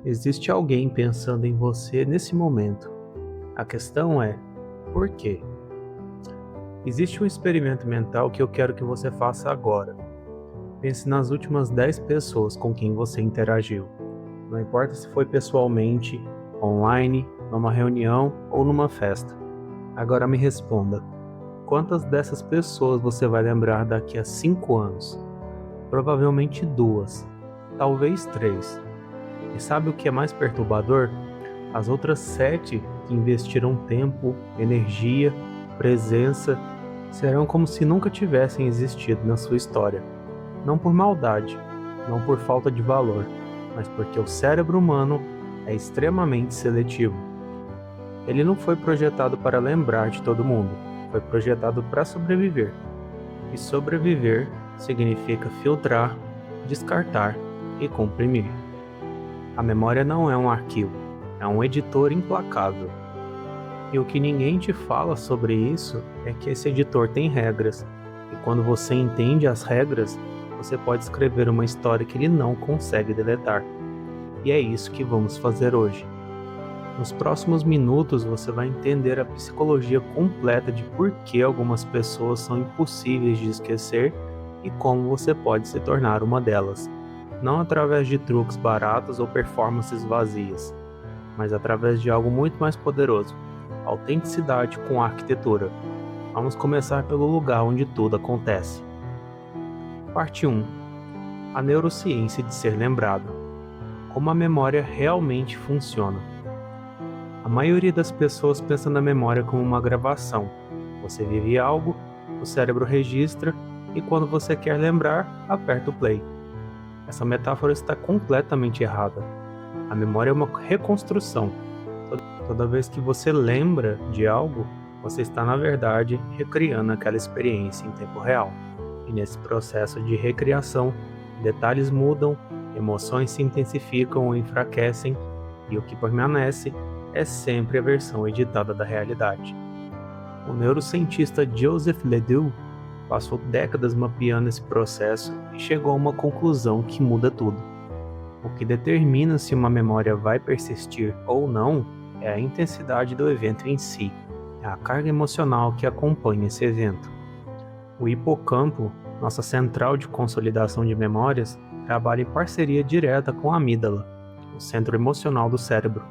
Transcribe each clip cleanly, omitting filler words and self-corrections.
Existe alguém pensando em você nesse momento. A questão é, por quê? Existe um experimento mental que eu quero que você faça agora. Pense nas últimas 10 pessoas com quem você interagiu. Não importa se foi pessoalmente, online, numa reunião ou numa festa. Agora me responda, quantas dessas pessoas você vai lembrar daqui a 5 anos? Provavelmente 2, talvez 3. E sabe o que é mais perturbador? As outras 7 que investiram tempo, energia, presença, serão como se nunca tivessem existido na sua história. Não por maldade, não por falta de valor, mas porque o cérebro humano é extremamente seletivo. Ele não foi projetado para lembrar de todo mundo, foi projetado para sobreviver. E sobreviver significa filtrar, descartar e comprimir. A memória não é um arquivo, é um editor implacável. E o que ninguém te fala sobre isso é que esse editor tem regras, e quando você entende as regras, você pode escrever uma história que ele não consegue deletar. E é isso que vamos fazer hoje. Nos próximos minutos você vai entender a psicologia completa de por que algumas pessoas são impossíveis de esquecer e como você pode se tornar uma delas. Não através de truques baratos ou performances vazias, mas através de algo muito mais poderoso: autenticidade com arquitetura. Vamos começar pelo lugar onde tudo acontece. Parte 1. A neurociência de ser lembrado. Como a memória realmente funciona. A maioria das pessoas pensa na memória como uma gravação. Você vive algo, o cérebro registra e quando você quer lembrar, aperta o play. Essa metáfora está completamente errada. A memória é uma reconstrução. Toda vez que você lembra de algo, você está, na verdade, recriando aquela experiência em tempo real. E nesse processo de recriação, detalhes mudam, emoções se intensificam ou enfraquecem, e o que permanece é sempre a versão editada da realidade. O neurocientista Joseph Ledoux passou décadas mapeando esse processo e chegou a uma conclusão que muda tudo. O que determina se uma memória vai persistir ou não é a intensidade do evento em si, é a carga emocional que acompanha esse evento. O hipocampo, nossa central de consolidação de memórias, trabalha em parceria direta com a amígdala, o centro emocional do cérebro.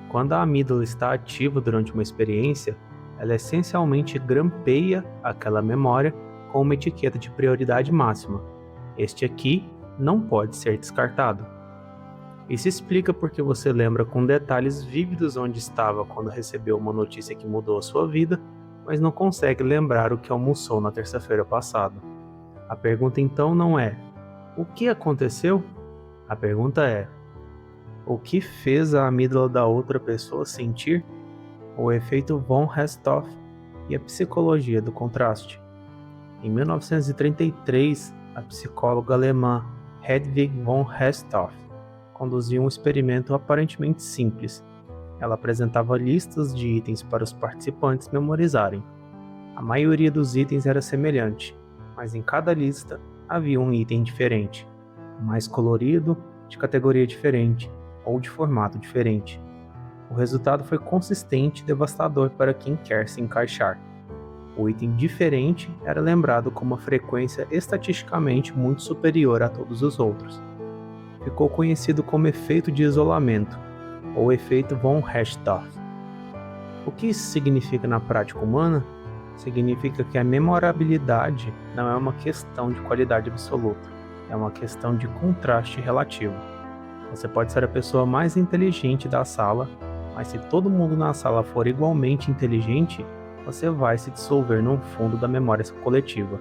Quando a amígdala está ativa durante uma experiência, ela essencialmente grampeia aquela memória com uma etiqueta de prioridade máxima. Este aqui não pode ser descartado. Isso explica porque você lembra com detalhes vívidos onde estava quando recebeu uma notícia que mudou a sua vida, mas não consegue lembrar o que almoçou na terça-feira passada. A pergunta então não é: o que aconteceu? A pergunta é: o que fez a amígdala da outra pessoa sentir? O efeito von Restorff e a psicologia do contraste. Em 1933, a psicóloga alemã Hedwig von Restorff conduziu um experimento aparentemente simples. Ela apresentava listas de itens para os participantes memorizarem. A maioria dos itens era semelhante, mas em cada lista havia um item diferente, mais colorido, de categoria diferente ou de formato diferente. O resultado foi consistente e devastador para quem quer se encaixar. O item diferente era lembrado com uma frequência estatisticamente muito superior a todos os outros. Ficou conhecido como efeito de isolamento, ou efeito von Restorff. O que isso significa na prática humana? Significa que a memorabilidade não é uma questão de qualidade absoluta, é uma questão de contraste relativo. Você pode ser a pessoa mais inteligente da sala, mas se todo mundo na sala for igualmente inteligente, você vai se dissolver no fundo da memória coletiva.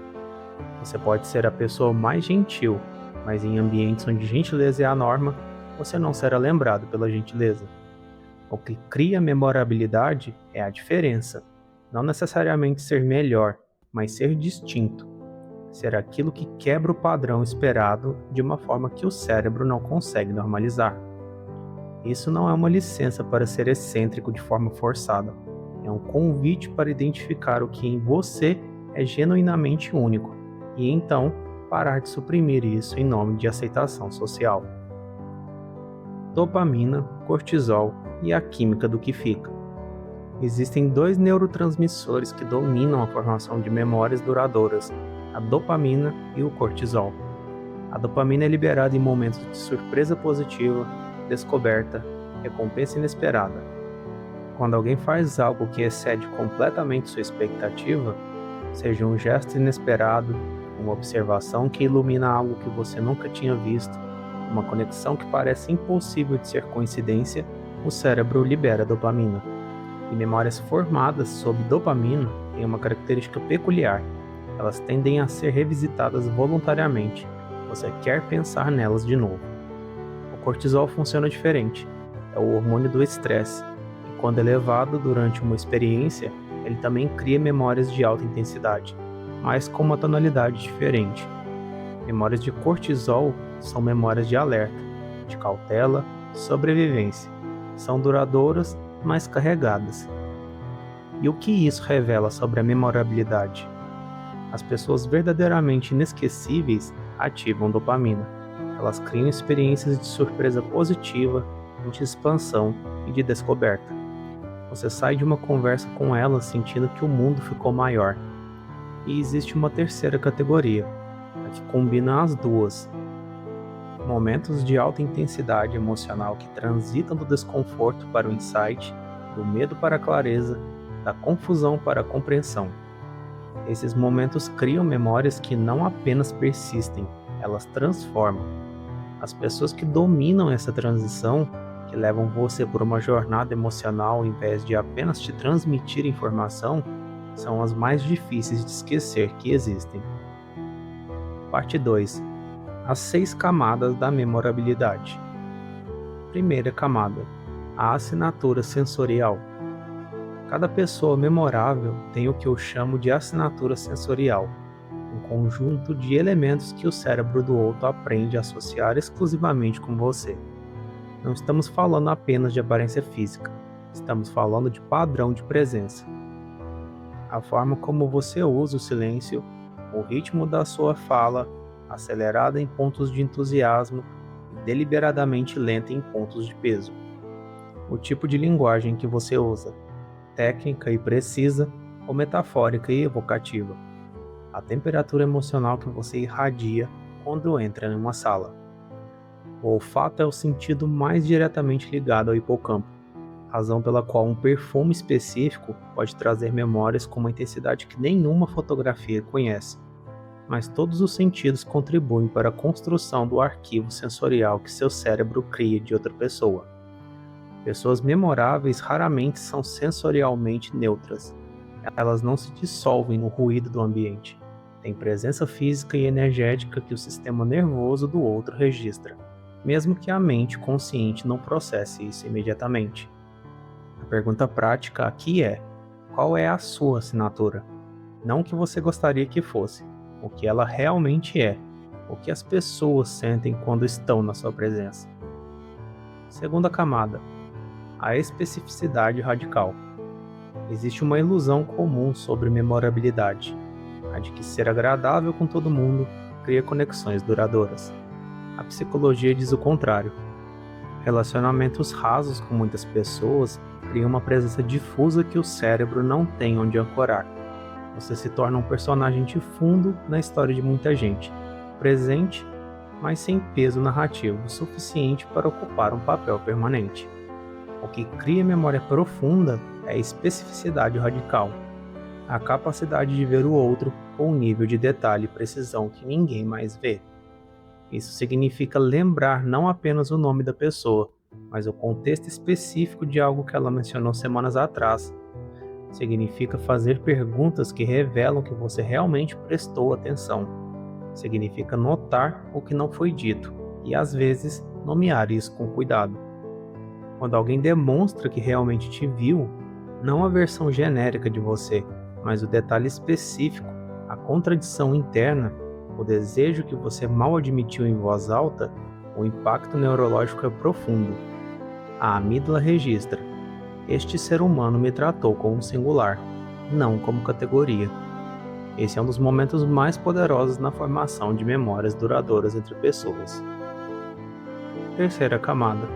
Você pode ser a pessoa mais gentil, mas em ambientes onde gentileza é a norma, você não será lembrado pela gentileza. O que cria memorabilidade é a diferença, não necessariamente ser melhor, mas ser distinto. Ser aquilo que quebra o padrão esperado de uma forma que o cérebro não consegue normalizar. Isso não é uma licença para ser excêntrico de forma forçada. É um convite para identificar o que em você é genuinamente único e então parar de suprimir isso em nome de aceitação social. dopamina, cortisol e a química do que fica. Existem dois neurotransmissores que dominam a formação de memórias duradouras, a dopamina e o cortisol. A dopamina é liberada em momentos de surpresa positiva, descoberta, recompensa inesperada. Quando alguém faz algo que excede completamente sua expectativa, seja um gesto inesperado, uma observação que ilumina algo que você nunca tinha visto, uma conexão que parece impossível de ser coincidência, o cérebro libera dopamina. E memórias formadas sob dopamina têm uma característica peculiar. Elas tendem a ser revisitadas voluntariamente. Você quer pensar nelas de novo. O cortisol funciona diferente. É o hormônio do estresse. E quando elevado durante uma experiência, ele também cria memórias de alta intensidade, mas com uma tonalidade diferente. Memórias de cortisol são memórias de alerta, de cautela, sobrevivência. São duradouras, mas carregadas. E o que isso revela sobre a memorabilidade? As pessoas verdadeiramente inesquecíveis ativam dopamina. Elas criam experiências de surpresa positiva, de expansão e de descoberta. Você sai de uma conversa com elas sentindo que o mundo ficou maior. E existe uma terceira categoria, a que combina as duas. Momentos de alta intensidade emocional que transitam do desconforto para o insight, do medo para a clareza, da confusão para a compreensão. Esses momentos criam memórias que não apenas persistem, elas transformam. As pessoas que dominam essa transição, que levam você por uma jornada emocional ao invés de apenas te transmitir informação, são as mais difíceis de esquecer que existem. Parte 2. As 6 camadas da memorabilidade. Primeira camada, a assinatura sensorial. Cada pessoa memorável tem o que eu chamo de assinatura sensorial, um conjunto de elementos que o cérebro do outro aprende a associar exclusivamente com você. Não estamos falando apenas de aparência física, estamos falando de padrão de presença. A forma como você usa o silêncio, o ritmo da sua fala, acelerada em pontos de entusiasmo e deliberadamente lenta em pontos de peso. O tipo de linguagem que você usa, técnica e precisa, ou metafórica e evocativa. A temperatura emocional que você irradia quando entra em uma sala. O olfato é o sentido mais diretamente ligado ao hipocampo, razão pela qual um perfume específico pode trazer memórias com uma intensidade que nenhuma fotografia conhece. Mas todos os sentidos contribuem para a construção do arquivo sensorial que seu cérebro cria de outra pessoa. Pessoas memoráveis raramente são sensorialmente neutras. Elas não se dissolvem no ruído do ambiente. Têm presença física e energética que o sistema nervoso do outro registra, mesmo que a mente consciente não processe isso imediatamente. A pergunta prática aqui é: qual é a sua assinatura? Não o que você gostaria que fosse, o que ela realmente é, o que as pessoas sentem quando estão na sua presença. Segunda camada, a especificidade radical. Existe uma ilusão comum sobre memorabilidade, a de que ser agradável com todo mundo cria conexões duradouras. A psicologia diz o contrário. Relacionamentos rasos com muitas pessoas criam uma presença difusa que o cérebro não tem onde ancorar. Você se torna um personagem de fundo na história de muita gente, presente, mas sem peso narrativo suficiente para ocupar um papel permanente. O que cria memória profunda é a especificidade radical, a capacidade de ver o outro com um nível de detalhe e precisão que ninguém mais vê. Isso significa lembrar não apenas o nome da pessoa, mas o contexto específico de algo que ela mencionou semanas atrás. Significa fazer perguntas que revelam que você realmente prestou atenção. Significa notar o que não foi dito e, às vezes, nomear isso com cuidado. Quando alguém demonstra que realmente te viu, não a versão genérica de você, mas o detalhe específico, a contradição interna, o desejo que você mal admitiu em voz alta, o impacto neurológico é profundo. A amígdala registra: este ser humano me tratou como um singular, não como categoria. Esse é um dos momentos mais poderosos na formação de memórias duradouras entre pessoas. Terceira camada,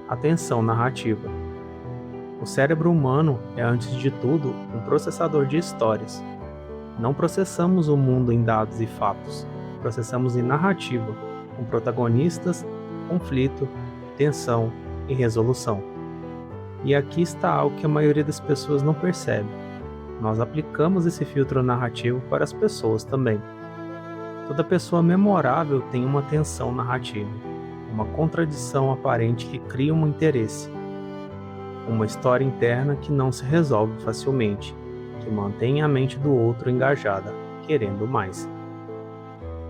a tensão narrativa. O cérebro humano é, antes de tudo, um processador de histórias. Não processamos o mundo em dados e fatos, processamos em narrativa, com protagonistas, conflito, tensão e resolução. E aqui está algo que a maioria das pessoas não percebe. Nós aplicamos esse filtro narrativo para as pessoas também. Toda pessoa memorável tem uma tensão narrativa, uma contradição aparente que cria um interesse, uma história interna que não se resolve facilmente, que mantém a mente do outro engajada, querendo mais.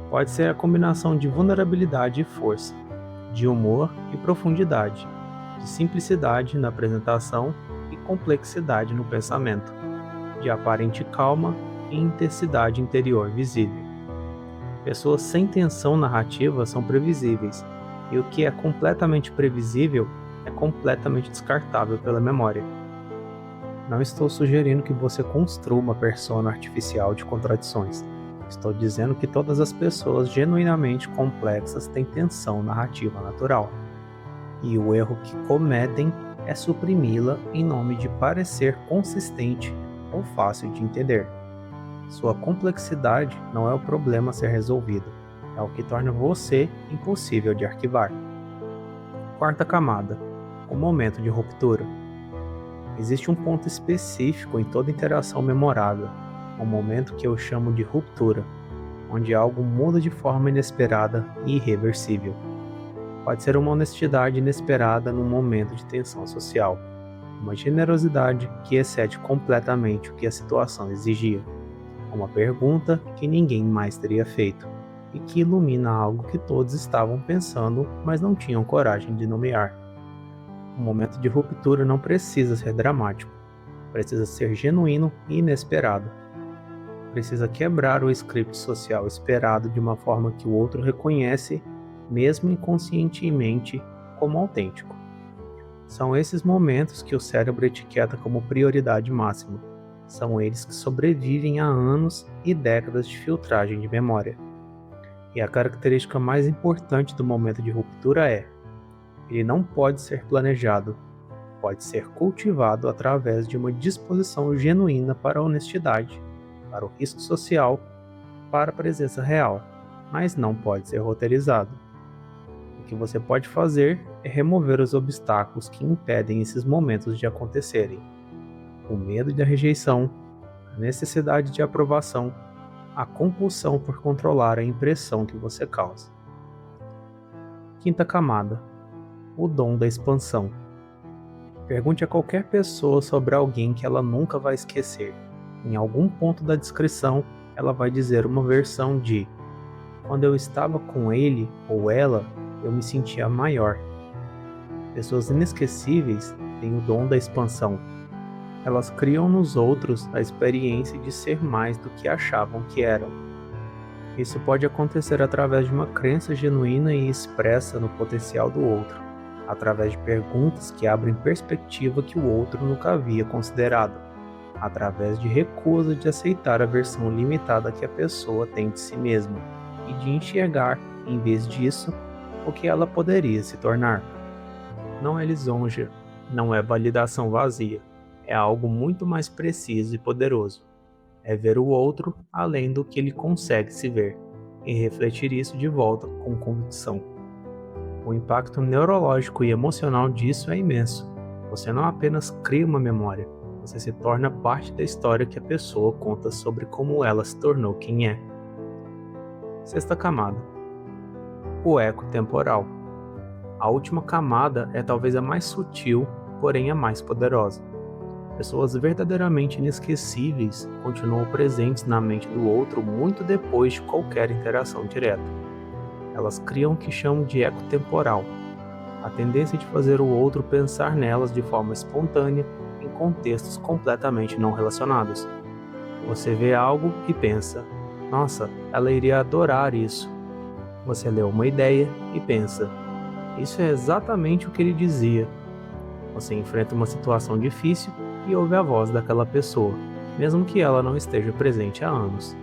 Pode ser a combinação de vulnerabilidade e força, de humor e profundidade, de simplicidade na apresentação e complexidade no pensamento, de aparente calma e intensidade interior visível. Pessoas sem tensão narrativa são previsíveis, e o que é completamente previsível é completamente descartável pela memória. Não estou sugerindo que você construa uma persona artificial de contradições. Estou dizendo que todas as pessoas genuinamente complexas têm tensão narrativa natural. E o erro que cometem é suprimi-la em nome de parecer consistente ou fácil de entender. Sua complexidade não é o problema a ser resolvido, é o que torna você impossível de arquivar. Quarta camada: o momento de ruptura. Existe um ponto específico em toda interação memorável, um momento que eu chamo de ruptura, onde algo muda de forma inesperada e irreversível. Pode ser uma honestidade inesperada num momento de tensão social, uma generosidade que excede completamente o que a situação exigia, uma pergunta que ninguém mais teria feito e que ilumina algo que todos estavam pensando, mas não tinham coragem de nomear. Um momento de ruptura não precisa ser dramático, precisa ser genuíno e inesperado. Precisa quebrar o script social esperado de uma forma que o outro reconhece, mesmo inconscientemente, como autêntico. São esses momentos que o cérebro etiqueta como prioridade máxima. São eles que sobrevivem a anos e décadas de filtragem de memória. E a característica mais importante do momento de ruptura é: ele não pode ser planejado, pode ser cultivado através de uma disposição genuína para a honestidade, para o risco social, para a presença real, mas não pode ser roteirizado. O que você pode fazer é remover os obstáculos que impedem esses momentos de acontecerem. O medo da rejeição, a necessidade de aprovação, a compulsão por controlar a impressão que você causa. Quinta camada: o dom da expansão. Pergunte a qualquer pessoa sobre alguém que ela nunca vai esquecer. Em algum ponto da descrição, ela vai dizer uma versão de: quando eu estava com ele ou ela, eu me sentia maior. Pessoas inesquecíveis têm o dom da expansão. Elas criam nos outros a experiência de ser mais do que achavam que eram. Isso pode acontecer através de uma crença genuína e expressa no potencial do outro, através de perguntas que abrem perspectiva que o outro nunca havia considerado, através de recusa de aceitar a versão limitada que a pessoa tem de si mesma e de enxergar, em vez disso, o que ela poderia se tornar. Não é lisonja, não é validação vazia. É algo muito mais preciso e poderoso. É ver o outro além do que ele consegue se ver, e refletir isso de volta com convicção. O impacto neurológico e emocional disso é imenso. Você não apenas cria uma memória, você se torna parte da história que a pessoa conta sobre como ela se tornou quem é. Sexta camada: o eco temporal. A última camada é talvez a mais sutil, porém a mais poderosa. Pessoas verdadeiramente inesquecíveis continuam presentes na mente do outro muito depois de qualquer interação direta. Elas criam o que chamam de eco temporal, a tendência de fazer o outro pensar nelas de forma espontânea em contextos completamente não relacionados. Você vê algo e pensa: nossa, ela iria adorar isso. Você lê uma ideia e pensa: isso é exatamente o que ele dizia. Você enfrenta uma situação difícil e ouve a voz daquela pessoa, mesmo que ela não esteja presente há anos.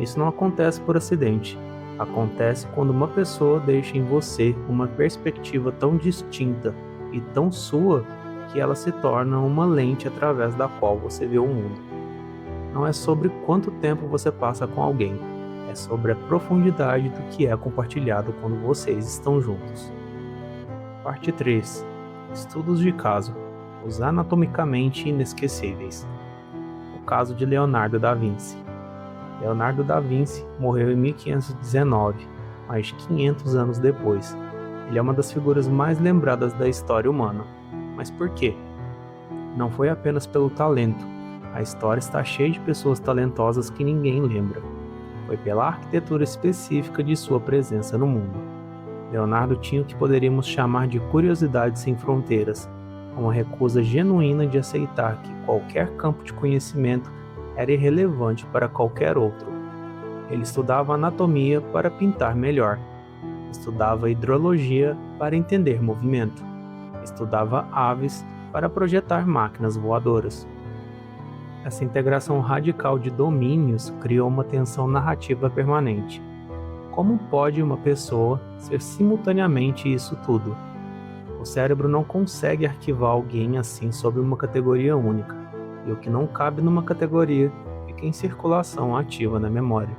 Isso não acontece por acidente. Acontece quando uma pessoa deixa em você uma perspectiva tão distinta e tão sua que ela se torna uma lente através da qual você vê o mundo. Não é sobre quanto tempo você passa com alguém, é sobre a profundidade do que é compartilhado quando vocês estão juntos. Parte 3. Estudos de caso, os anatomicamente inesquecíveis. O caso de Leonardo da Vinci. Leonardo da Vinci morreu em 1519, mais de 500 anos depois. Ele é uma das figuras mais lembradas da história humana. Mas por quê? Não foi apenas pelo talento. A história está cheia de pessoas talentosas que ninguém lembra. Foi pela arquitetura específica de sua presença no mundo. Leonardo tinha o que poderíamos chamar de curiosidade sem fronteiras, uma recusa genuína de aceitar que qualquer campo de conhecimento era irrelevante para qualquer outro. Ele estudava anatomia para pintar melhor, estudava hidrologia para entender movimento, estudava aves para projetar máquinas voadoras. Essa integração radical de domínios criou uma tensão narrativa permanente. Como pode uma pessoa ser simultaneamente isso tudo? O cérebro não consegue arquivar alguém assim sob uma categoria única, e o que não cabe numa categoria fica em circulação ativa na memória.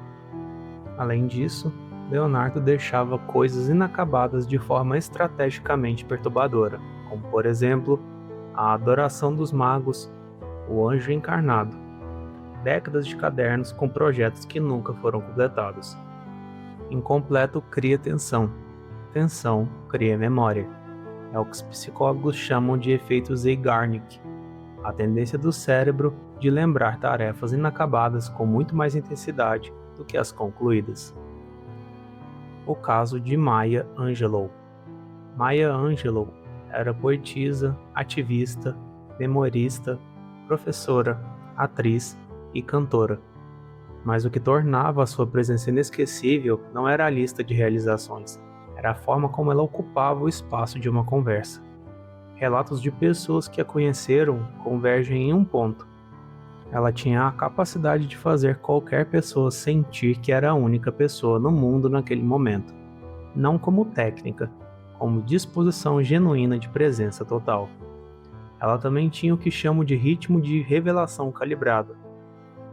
Além disso, Leonardo deixava coisas inacabadas de forma estrategicamente perturbadora, como por exemplo, a adoração dos magos, o anjo encarnado, décadas de cadernos com projetos que nunca foram completados. Incompleto cria tensão, tensão cria memória. É o que os psicólogos chamam de efeito Zeigarnik, a tendência do cérebro de lembrar tarefas inacabadas com muito mais intensidade do que as concluídas. O caso de Maya Angelou. Maya Angelou era poetisa, ativista, memorista, professora, atriz e cantora. Mas o que tornava a sua presença inesquecível não era a lista de realizações, era a forma como ela ocupava o espaço de uma conversa. Relatos de pessoas que a conheceram convergem em um ponto. Ela tinha a capacidade de fazer qualquer pessoa sentir que era a única pessoa no mundo naquele momento, não como técnica, como disposição genuína de presença total. Ela também tinha o que chamo de ritmo de revelação calibrado.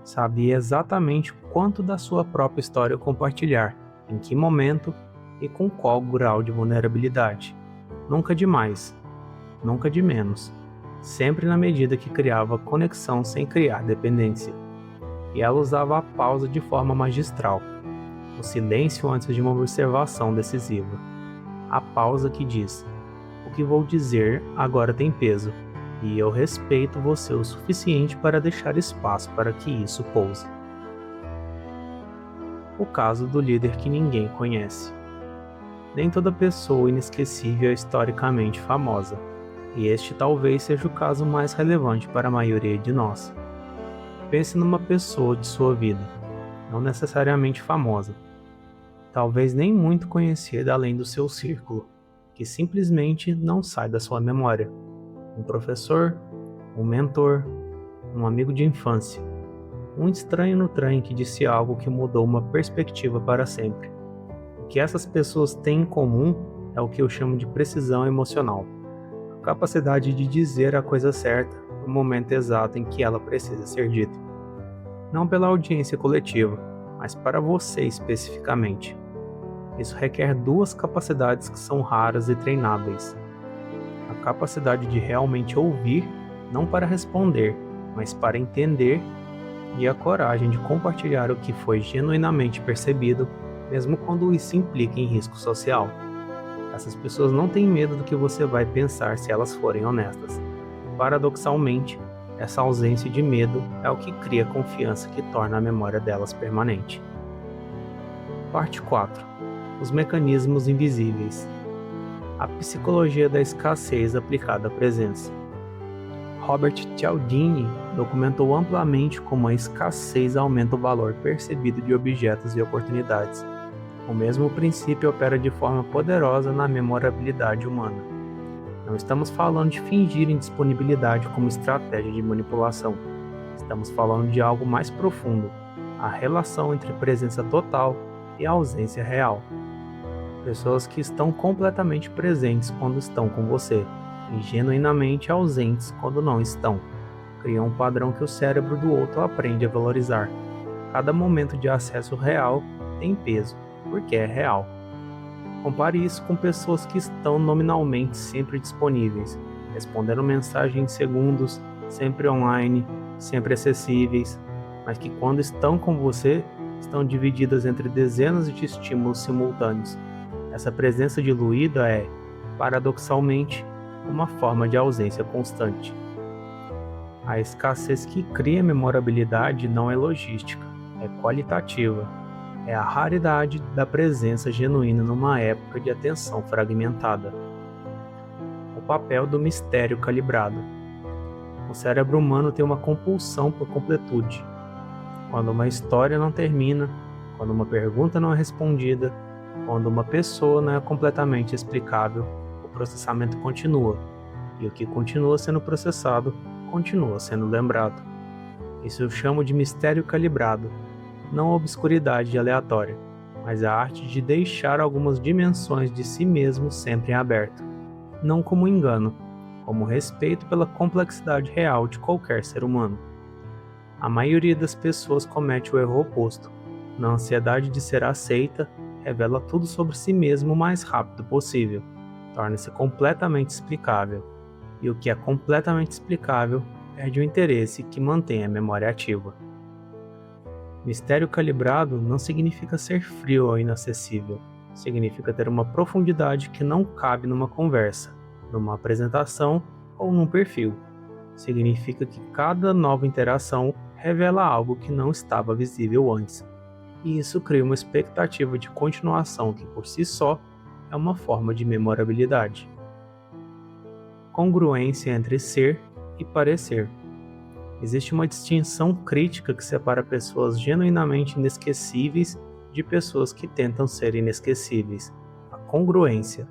Sabia exatamente quanto da sua própria história compartilhar, em que momento e com qual grau de vulnerabilidade. Nunca de mais, nunca de menos, sempre na medida que criava conexão sem criar dependência. E ela usava a pausa de forma magistral, o silêncio antes de uma observação decisiva. A pausa que diz: o que vou dizer agora tem peso, e eu respeito você o suficiente para deixar espaço para que isso pouse. O caso do líder que ninguém conhece. Nem toda pessoa inesquecível é historicamente famosa, e este talvez seja o caso mais relevante para a maioria de nós. Pense numa pessoa de sua vida, não necessariamente famosa, talvez nem muito conhecida além do seu círculo, que simplesmente não sai da sua memória. Um professor, um mentor, um amigo de infância, um estranho no trem que disse algo que mudou uma perspectiva para sempre. O que essas pessoas têm em comum é o que eu chamo de precisão emocional, a capacidade de dizer a coisa certa no momento exato em que ela precisa ser dita. Não pela audiência coletiva, mas para você especificamente. Isso requer duas capacidades que são raras e treináveis. A capacidade de realmente ouvir, não para responder, mas para entender, e a coragem de compartilhar o que foi genuinamente percebido, mesmo quando isso implica em risco social. Essas pessoas não têm medo do que você vai pensar se elas forem honestas. Paradoxalmente, essa ausência de medo é o que cria a confiança que torna a memória delas permanente. Parte 4. Os mecanismos invisíveis. A psicologia da escassez aplicada à presença. Robert Cialdini documentou amplamente como a escassez aumenta o valor percebido de objetos e oportunidades. O mesmo princípio opera de forma poderosa na memorabilidade humana. Não estamos falando de fingir indisponibilidade como estratégia de manipulação. Estamos falando de algo mais profundo, a relação entre presença total e ausência real. Pessoas que estão completamente presentes quando estão com você, e genuinamente ausentes quando não estão. Criam um padrão que o cérebro do outro aprende a valorizar. Cada momento de acesso real tem peso, porque é real. Compare isso com pessoas que estão nominalmente sempre disponíveis, respondendo mensagens em segundos, sempre online, sempre acessíveis, mas que quando estão com você, estão divididas entre dezenas de estímulos simultâneos. Essa presença diluída é, paradoxalmente, uma forma de ausência constante. A escassez que cria memorabilidade não é logística, é qualitativa. É a raridade da presença genuína numa época de atenção fragmentada. O papel do mistério calibrado. O cérebro humano tem uma compulsão por completude. Quando uma história não termina, quando uma pergunta não é respondida, quando uma pessoa não é completamente explicável, o processamento continua, e o que continua sendo processado continua sendo lembrado. Isso eu chamo de mistério calibrado, não a obscuridade aleatória, mas a arte de deixar algumas dimensões de si mesmo sempre em aberto, não como engano, como respeito pela complexidade real de qualquer ser humano. A maioria das pessoas comete o erro oposto. Na ansiedade de ser aceita, revela tudo sobre si mesmo o mais rápido possível, torna-se completamente explicável, e o que é completamente explicável perde o interesse que mantém a memória ativa. Mistério calibrado não significa ser frio ou inacessível, significa ter uma profundidade que não cabe numa conversa, numa apresentação ou num perfil. Significa que cada nova interação revela algo que não estava visível antes, e isso cria uma expectativa de continuação que por si só é uma forma de memorabilidade. Congruência entre ser e parecer. Existe uma distinção crítica que separa pessoas genuinamente inesquecíveis de pessoas que tentam ser inesquecíveis: a congruência.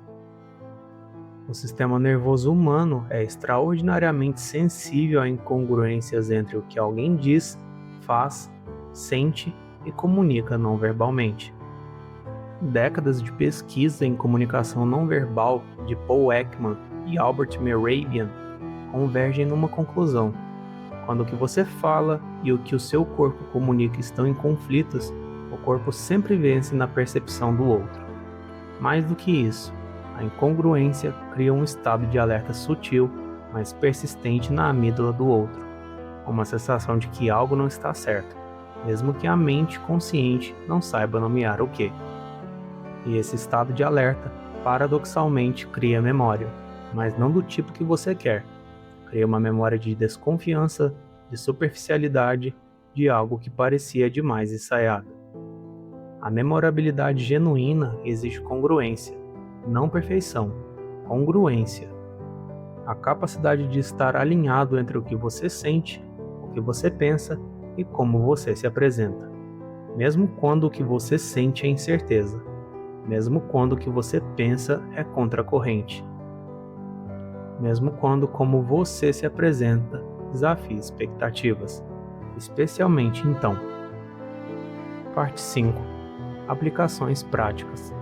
O sistema nervoso humano é extraordinariamente sensível a incongruências entre o que alguém diz, faz, sente e comunica não verbalmente. Décadas de pesquisa em comunicação não verbal de Paul Ekman e Albert Mehrabian convergem numa conclusão: quando o que você fala e o que o seu corpo comunica estão em conflitos, o corpo sempre vence na percepção do outro. Mais do que isso, a incongruência cria um estado de alerta sutil, mas persistente na amígdala do outro, uma sensação de que algo não está certo, mesmo que a mente consciente não saiba nomear o que. E esse estado de alerta, paradoxalmente, cria memória, mas não do tipo que você quer. Cria uma memória de desconfiança, de superficialidade, de algo que parecia demais ensaiado. A memorabilidade genuína exige congruência, não perfeição, congruência. A capacidade de estar alinhado entre o que você sente, o que você pensa e como você se apresenta. Mesmo quando o que você sente é incerteza, mesmo quando o que você pensa é contracorrente, mesmo quando como você se apresenta desafia expectativas, especialmente então. Parte 5. Aplicações práticas.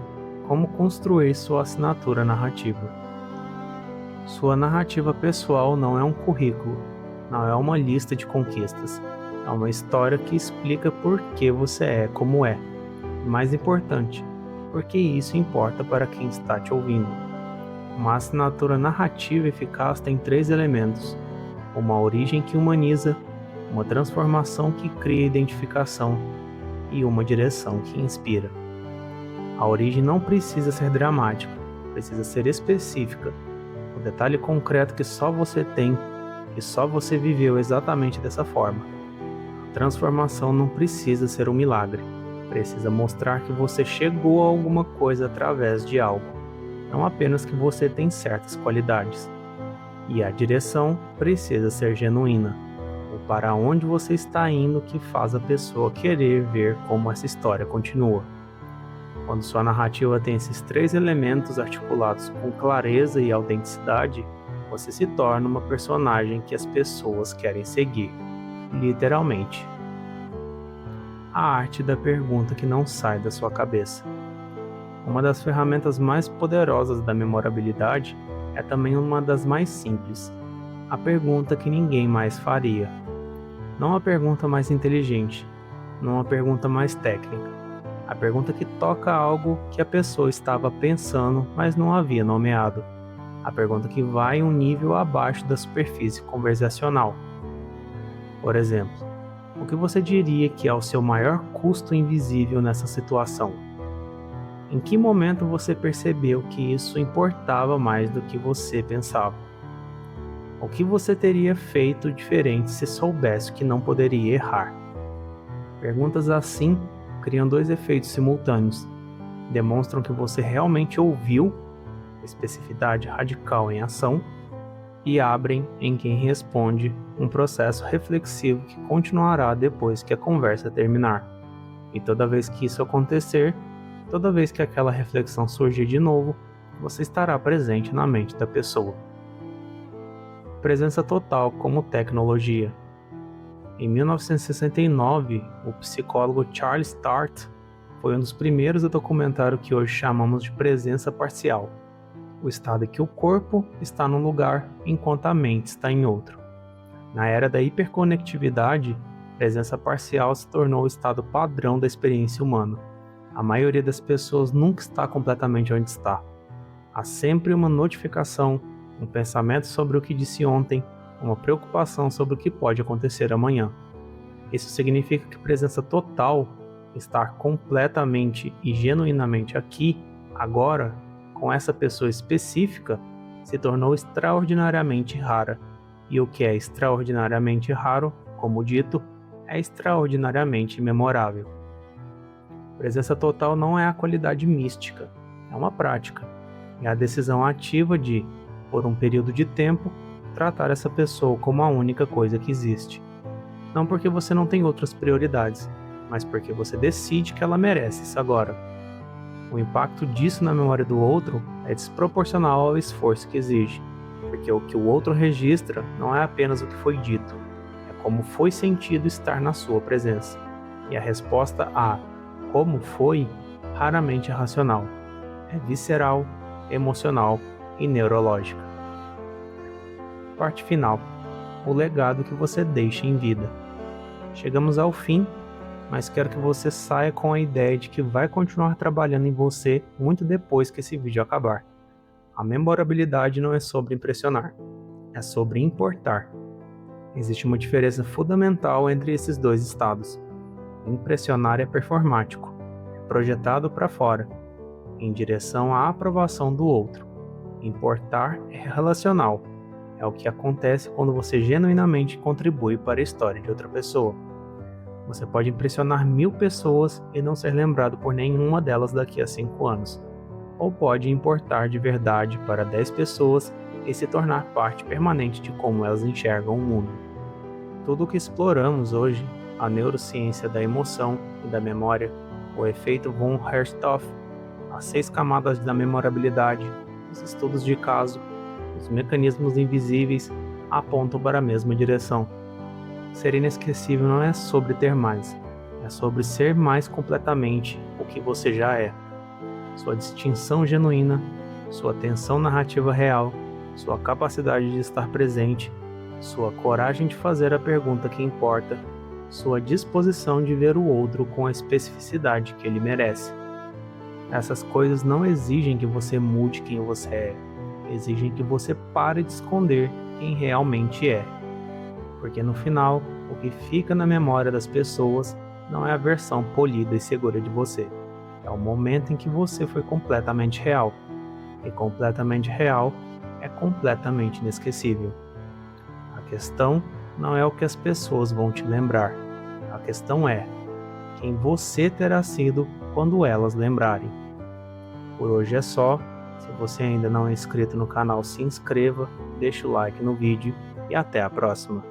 Como construir sua assinatura narrativa. Sua narrativa pessoal não é um currículo, não é uma lista de conquistas, é uma história que explica por que você é como é. E mais importante, porque isso importa para quem está te ouvindo. Uma assinatura narrativa eficaz tem 3 elementos: uma origem que humaniza, uma transformação que cria identificação e uma direção que inspira. A origem não precisa ser dramática, precisa ser específica, o detalhe concreto que só você tem, que só você viveu exatamente dessa forma. A transformação não precisa ser um milagre, precisa mostrar que você chegou a alguma coisa através de algo, não apenas que você tem certas qualidades. E a direção precisa ser genuína, o para onde você está indo que faz a pessoa querer ver como essa história continua. Quando sua narrativa tem esses 3 elementos articulados com clareza e autenticidade, você se torna uma personagem que as pessoas querem seguir, literalmente. A arte da pergunta que não sai da sua cabeça. Uma das ferramentas mais poderosas da memorabilidade é é também uma das mais simples. A pergunta que ninguém mais faria. Não a pergunta mais inteligente, não a pergunta mais técnica. A pergunta que toca algo que a pessoa estava pensando, mas não havia nomeado. A pergunta que vai um nível abaixo da superfície conversacional. Por exemplo, o que você diria que é o seu maior custo invisível nessa situação? Em que momento você percebeu que isso importava mais do que você pensava? O que você teria feito diferente se soubesse que não poderia errar? Perguntas assim criam dois efeitos simultâneos. Demonstram que você realmente ouviu, especificidade radical em ação, e abrem em quem responde um processo reflexivo que continuará depois que a conversa terminar. E toda vez que isso acontecer, toda vez que aquela reflexão surgir de novo, você estará presente na mente da pessoa. Presença total como tecnologia. Em 1969, o psicólogo Charles Sturt foi um dos primeiros a documentar o que hoje chamamos de presença parcial, o estado em que o corpo está num lugar enquanto a mente está em outro. Na era da hiperconectividade, presença parcial se tornou o estado padrão da experiência humana. A maioria das pessoas nunca está completamente onde está. Há sempre uma notificação, um pensamento sobre o que disse ontem, uma preocupação sobre o que pode acontecer amanhã. Isso significa que presença total, estar completamente e genuinamente aqui, agora, com essa pessoa específica, se tornou extraordinariamente rara. E o que é extraordinariamente raro, como dito, é extraordinariamente memorável. Presença total não é a qualidade mística, é uma prática. É a decisão ativa de, por um período de tempo, tratar essa pessoa como a única coisa que existe. Não porque você não tem outras prioridades, mas porque você decide que ela merece isso agora. O impacto disso na memória do outro é desproporcional ao esforço que exige, porque o que o outro registra não é apenas o que foi dito, é como foi sentido estar na sua presença. E a resposta a como foi raramente é racional, é visceral, emocional e neurológica. Parte final. O legado que você deixa em vida. Chegamos ao fim, mas quero que você saia com a ideia de que vai continuar trabalhando em você muito depois que esse vídeo acabar. A memorabilidade não é sobre impressionar, é sobre importar. Existe uma diferença fundamental entre esses dois estados. Impressionar é performático, é projetado para fora, em direção à aprovação do outro. Importar é relacional, é o que acontece quando você genuinamente contribui para a história de outra pessoa. Você pode impressionar 1000 pessoas e não ser lembrado por nenhuma delas daqui a 5 anos. Ou pode importar de verdade para 10 pessoas e se tornar parte permanente de como elas enxergam o mundo. Tudo o que exploramos hoje, a neurociência da emoção e da memória, o efeito von Herstoff, as 6 camadas da memorabilidade, os estudos de caso, os mecanismos invisíveis, apontam para a mesma direção. Ser inesquecível não é sobre ter mais, é sobre ser mais completamente o que você já é. Sua distinção genuína, sua atenção narrativa real, sua capacidade de estar presente, sua coragem de fazer a pergunta que importa, sua disposição de ver o outro com a especificidade que ele merece. Essas coisas não exigem que você mude quem você é, exigem que você pare de esconder quem realmente é. Porque no final, o que fica na memória das pessoas não é a versão polida e segura de você. É o momento em que você foi completamente real. E completamente real é completamente inesquecível. A questão não é o que as pessoas vão te lembrar. A questão é quem você terá sido quando elas lembrarem. Por hoje é só. Se você ainda não é inscrito no canal, se inscreva, deixe o like no vídeo e até a próxima.